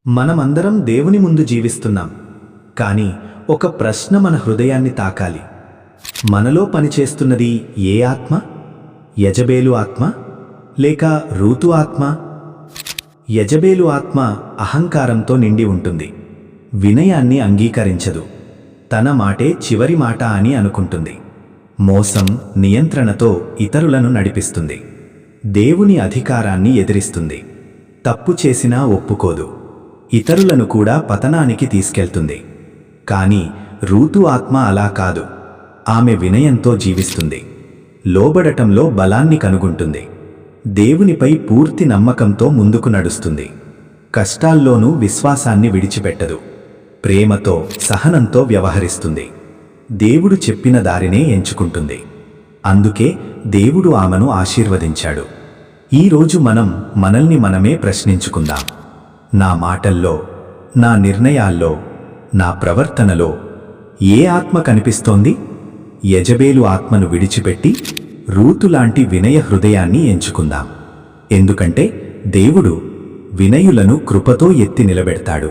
మనమందరం దేవుని ముందు జీవిస్తున్నాం. కానీ ఒక ప్రశ్న మన హృదయాన్ని తాకాలి. మనలో పనిచేస్తున్నది ఏ ఆత్మ? యజబేలు ఆత్మ లేక రూతు ఆత్మ? యజబేలు ఆత్మ అహంకారంతో నిండి ఉంటుంది. వినయాన్ని అంగీకరించదు. తన మాటే చివరి మాట అని అనుకుంటుంది. మోసం, నియంత్రణతో ఇతరులను నడిపిస్తుంది. దేవుని అధికారాన్ని ఎదిరిస్తుంది. తప్పు చేసినా ఒప్పుకోదు. ఇతరులను కూడా పతనానికి తీసుకెళ్తుంది. కానీ రూతు ఆత్మ అలా కాదు. ఆమె వినయంతో జీవిస్తుంది. లోబడటంలో బలాన్ని కనుగొంటుంది. దేవునిపై పూర్తి నమ్మకంతో ముందుకు నడుస్తుంది. కష్టాల్లోనూ విశ్వాసాన్ని విడిచిపెట్టదు. ప్రేమతో, సహనంతో వ్యవహరిస్తుంది. దేవుడు చెప్పిన దారినే ఎంచుకుంటుంది. అందుకే దేవుడు ఆమెను ఆశీర్వదించాడు. ఈరోజు మనల్ని మనమే ప్రశ్నించుకుందాం. నా మాటల్లో, నా నిర్ణయాల్లో, నా ప్రవర్తనలో ఏ ఆత్మ కనిపిస్తోంది? యజబేలు ఆత్మను విడిచిపెట్టి రూతులాంటి వినయ హృదయాన్ని ఎంచుకుందాం. ఎందుకంటే దేవుడు వినయులను కృపతో ఎత్తి నిలబెడతాడు.